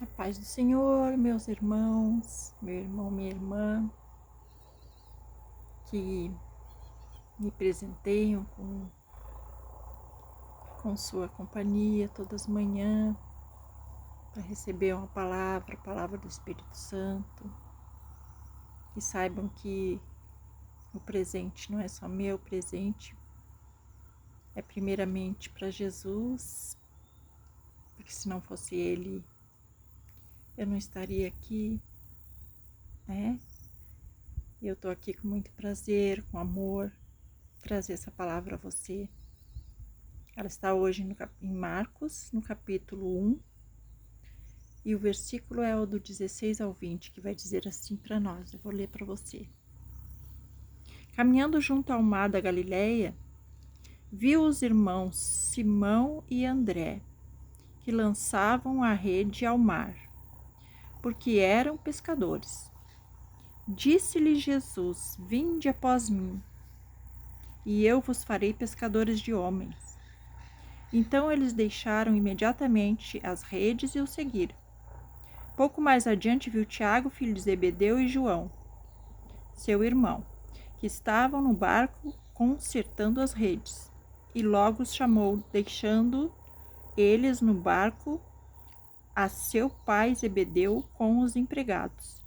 A paz do Senhor, meus irmãos, meu irmão, minha irmã, que me presenteiam com sua companhia todas as manhãs para receber uma palavra, a palavra do Espírito Santo. E saibam que o presente não é só meu, o presente é primeiramente para Jesus, porque se não fosse Ele, eu não estaria aqui, né? E eu estou aqui com muito prazer, com amor, trazer essa palavra a você. Ela está hoje em Marcos, no capítulo 1, e o versículo é o do 16 ao 20, que vai dizer assim para nós. Eu vou ler para você. Caminhando junto ao mar da Galileia, viu os irmãos Simão e André, que lançavam a rede ao mar, porque eram pescadores. Disse-lhe Jesus: Vinde após mim, e eu vos farei pescadores de homens. Então eles deixaram imediatamente as redes e o seguiram. Pouco mais adiante viu Tiago, filho de Zebedeu, e João, seu irmão, que estavam no barco consertando as redes. E logo os chamou, deixando eles no barco a seu pai Zebedeu com os empregados.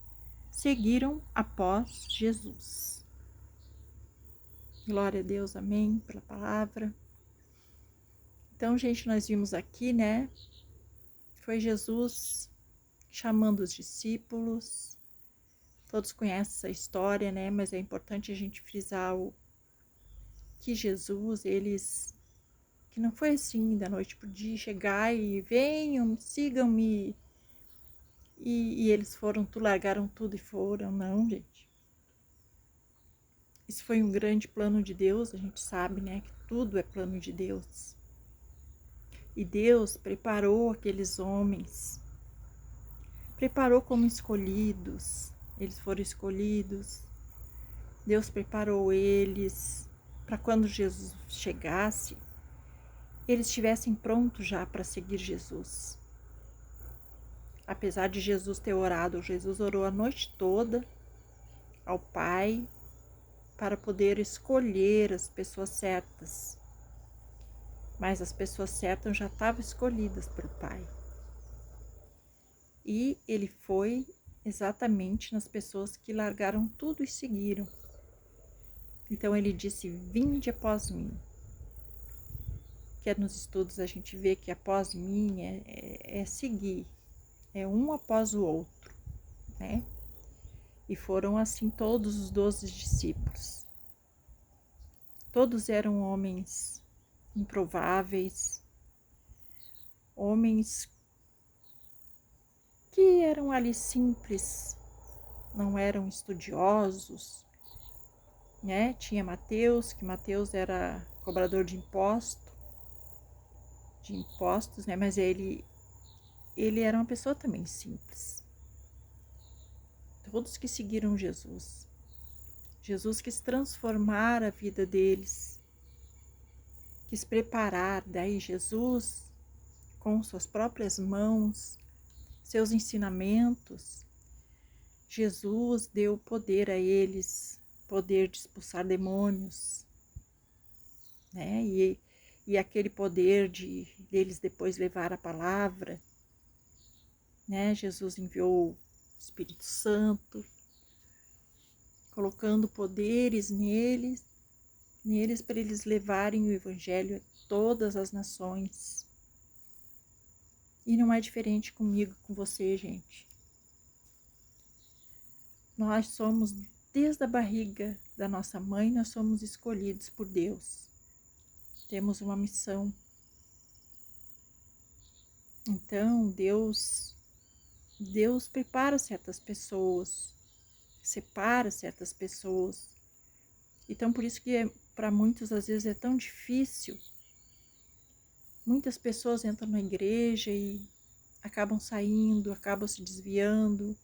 Seguiram após Jesus. Glória a Deus, amém, pela palavra. Então, gente, nós vimos aqui, né? Foi Jesus chamando os discípulos. Todos conhecem essa história, né? Mas é importante a gente frisar que Jesus, que não foi assim da noite pro dia, chegar e venham, sigam-me. E eles largaram tudo e foram. Não, gente. Isso foi um grande plano de Deus, a gente sabe, né? Que tudo é plano de Deus. E Deus preparou aqueles homens, preparou como escolhidos, eles foram escolhidos. Deus preparou eles para quando Jesus chegasse, eles estivessem prontos já para seguir Jesus. Apesar de Jesus ter orado, Jesus orou a noite toda ao Pai para poder escolher as pessoas certas. Mas as pessoas certas já estavam escolhidas pelo Pai. E ele foi exatamente nas pessoas que largaram tudo e seguiram. Então ele disse: Vinde após mim. Que nos estudos a gente vê que após mim é seguir, é um após o outro, né? E foram assim todos os 12 discípulos. Todos eram homens improváveis, homens que eram ali simples, não eram estudiosos, né? Tinha Mateus, que Mateus era cobrador de impostos, né? Mas ele era uma pessoa também simples. Todos que seguiram Jesus quis transformar a vida deles, quis preparar. Daí Jesus, com suas próprias mãos, seus ensinamentos, Jesus deu poder a eles, poder de expulsar demônios, né? E aquele poder deles depois levar a palavra, né? Jesus enviou o Espírito Santo, colocando poderes neles para eles levarem o Evangelho a todas as nações. E não é diferente comigo, com você, gente. Nós somos, desde a barriga da nossa mãe, nós somos escolhidos por Deus. Temos uma missão. Então, Deus prepara certas pessoas, separa certas pessoas. Então, por isso que para muitos, às vezes, é tão difícil. Muitas pessoas entram na igreja e acabam saindo, acabam se desviando.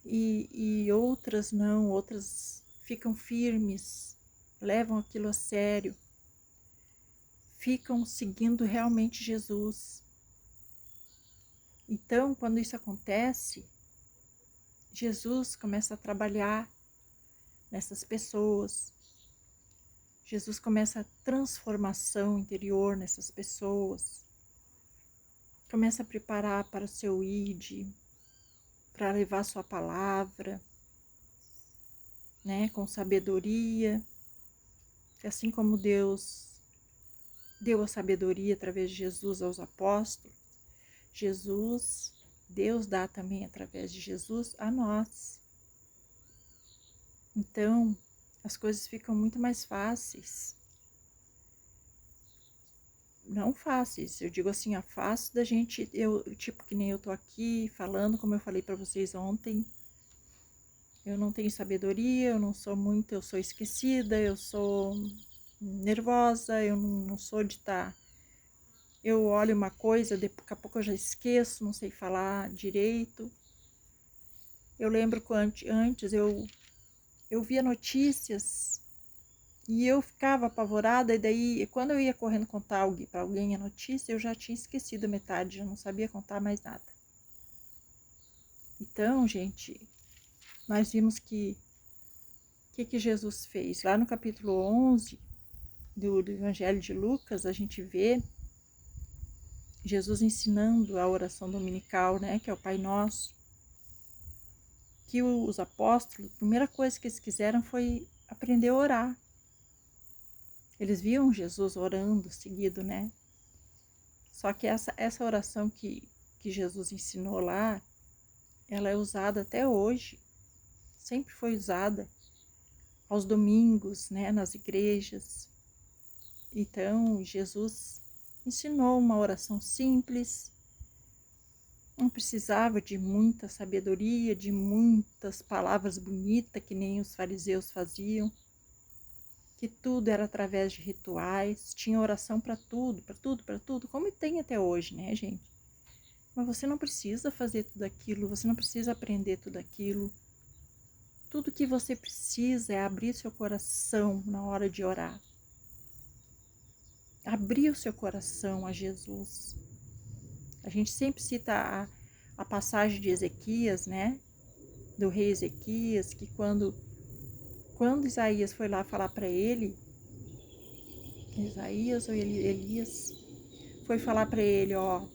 E outras não, outras ficam firmes, levam aquilo a sério, ficam seguindo realmente Jesus. Então, quando isso acontece, Jesus começa a trabalhar nessas pessoas. Jesus começa a transformação interior nessas pessoas. Começa a preparar para o seu ID, para levar sua palavra, né, com sabedoria. Assim como Deus deu a sabedoria através de Jesus aos apóstolos, Deus dá também através de Jesus a nós. Então, as coisas ficam muito mais fáceis. Não fáceis, eu digo assim, a fácil da gente, tipo que nem eu tô aqui falando, como eu falei para vocês ontem, eu não tenho sabedoria, eu sou esquecida, eu sou nervosa, eu não sou de estar. Eu olho uma coisa, daqui a pouco eu já esqueço, não sei falar direito. Eu lembro que antes eu via notícias e eu ficava apavorada, e daí quando eu ia correndo contar para alguém a notícia, eu já tinha esquecido metade, já não sabia contar mais nada. Então, gente, nós vimos que Jesus fez? Lá no capítulo 11 do Evangelho de Lucas, a gente vê Jesus ensinando a oração dominical, né, que é o Pai Nosso. Que os apóstolos, a primeira coisa que eles quiseram foi aprender a orar. Eles viam Jesus orando seguido, né? Só que essa oração que Jesus ensinou lá, ela é usada até hoje. Sempre foi usada aos domingos, né? Nas igrejas. Então, Jesus ensinou uma oração simples. Não precisava de muita sabedoria, de muitas palavras bonitas, que nem os fariseus faziam. Que tudo era através de rituais, tinha oração para tudo, para tudo, para tudo, como tem até hoje, né, gente? Mas você não precisa fazer tudo aquilo, você não precisa aprender tudo aquilo. Tudo que você precisa é abrir seu coração na hora de orar. Abrir o seu coração a Jesus. A gente sempre cita a passagem de Ezequias, né? Do rei Ezequias, que quando Isaías foi lá falar para ele, Isaías ou Elias, foi falar para ele, ó,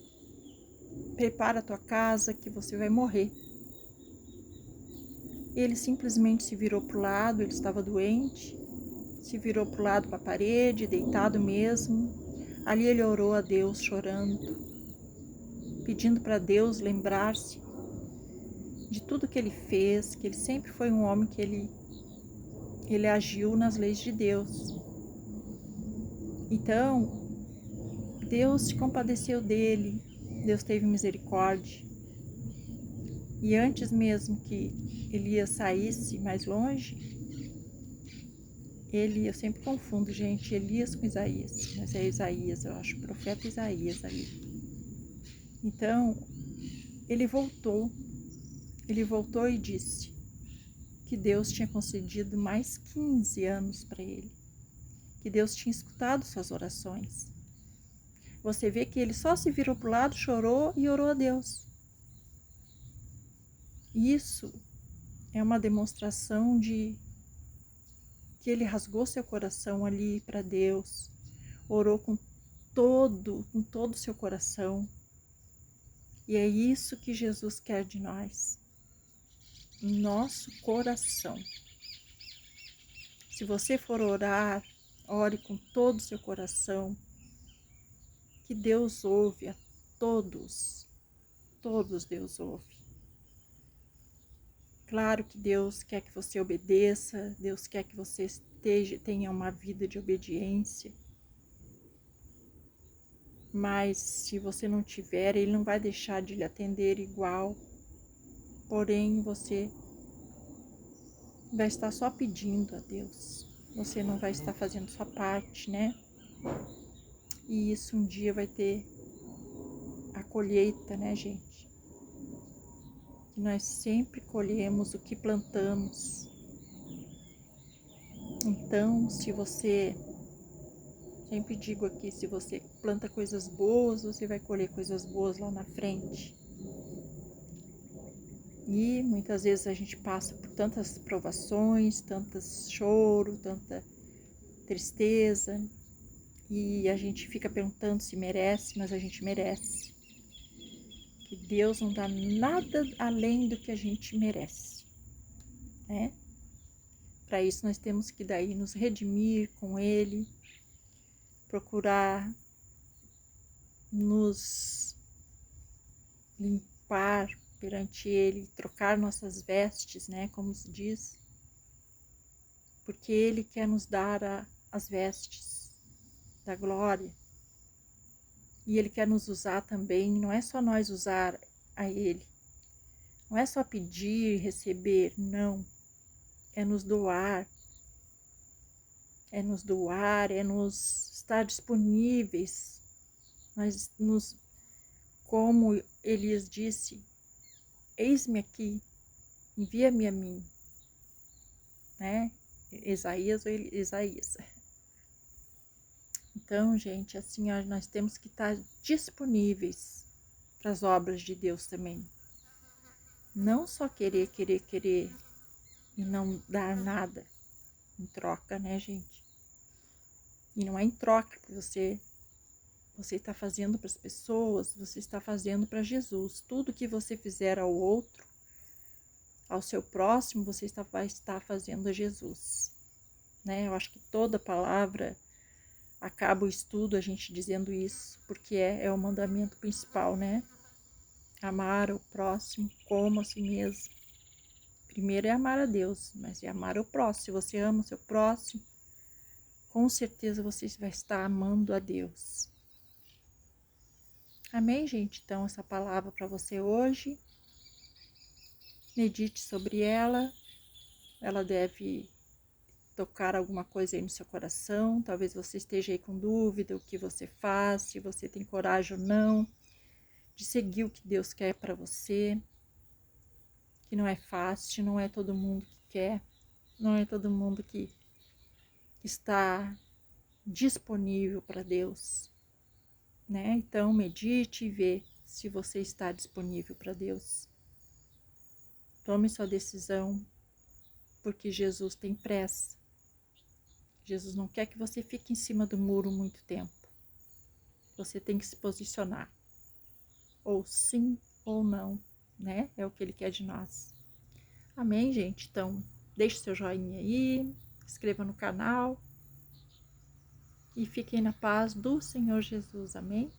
prepara a tua casa que você vai morrer. Ele simplesmente se virou para o lado, ele estava doente, se virou para o lado, para a parede, deitado mesmo. Ali ele orou a Deus chorando, pedindo para Deus lembrar-se de tudo que ele fez, que ele sempre foi um homem que ele agiu nas leis de Deus. Então, Deus se compadeceu dele, Deus teve misericórdia. E antes mesmo que Elias saísse mais longe, eu sempre confundo, gente, Elias com Isaías, mas é Isaías, eu acho, o profeta Isaías ali. Então, ele voltou e disse que Deus tinha concedido mais 15 anos para ele, que Deus tinha escutado suas orações. Você vê que ele só se virou para o lado, chorou e orou a Deus. Isso é uma demonstração de que ele rasgou seu coração ali para Deus, orou com todo o seu coração. E é isso que Jesus quer de nós, nosso coração. Se você for orar, ore com todo o seu coração, que Deus ouve a todos Deus ouve. Claro que Deus quer que você obedeça, Deus quer que você tenha uma vida de obediência. Mas se você não tiver, Ele não vai deixar de lhe atender igual. Porém, você vai estar só pedindo a Deus. Você não vai estar fazendo sua parte, né? E isso um dia vai ter a colheita, né, gente? Que nós sempre colhemos o que plantamos. Então, se você, sempre digo aqui, se você planta coisas boas, você vai colher coisas boas lá na frente. E muitas vezes a gente passa por tantas provações, tantas choro, tanta tristeza, e a gente fica perguntando se merece, mas a gente merece. Que Deus não dá nada além do que a gente merece, né? Para isso nós temos que daí nos redimir com Ele, procurar nos limpar perante Ele, trocar nossas vestes, né? Como se diz, porque Ele quer nos dar as vestes da glória. E Ele quer nos usar também, não é só nós usar a Ele, não é só pedir, receber, não. É nos doar, é nos estar disponíveis. Como Elias disse, eis-me aqui, envia-me a mim, né? Isaías. Então, gente, assim, nós temos que estar disponíveis para as obras de Deus também. Não só querer e não dar nada em troca, né, gente? E não é em troca que você está fazendo para as pessoas, você está fazendo para Jesus. Tudo que você fizer ao outro, ao seu próximo, você vai estar fazendo a Jesus, né? Eu acho que toda palavra acaba o estudo a gente dizendo isso, porque é o mandamento principal, né? Amar o próximo como a si mesmo. Primeiro é amar a Deus, mas é amar o próximo. Se você ama o seu próximo, com certeza você vai estar amando a Deus. Amém, gente? Então, essa palavra para você hoje. Medite sobre ela. Ela deve tocar alguma coisa aí no seu coração. Talvez você esteja aí com dúvida o que você faz, se você tem coragem ou não de seguir o que Deus quer para você. Que não é fácil, não é todo mundo que quer, não é todo mundo que está disponível para Deus, né? Então medite e vê se você está disponível para Deus. Tome sua decisão, porque Jesus tem pressa. Jesus não quer que você fique em cima do muro muito tempo. Você tem que se posicionar. Ou sim ou não, né? É o que Ele quer de nós. Amém, gente? Então, deixe seu joinha aí, inscreva no canal e fiquem na paz do Senhor Jesus. Amém?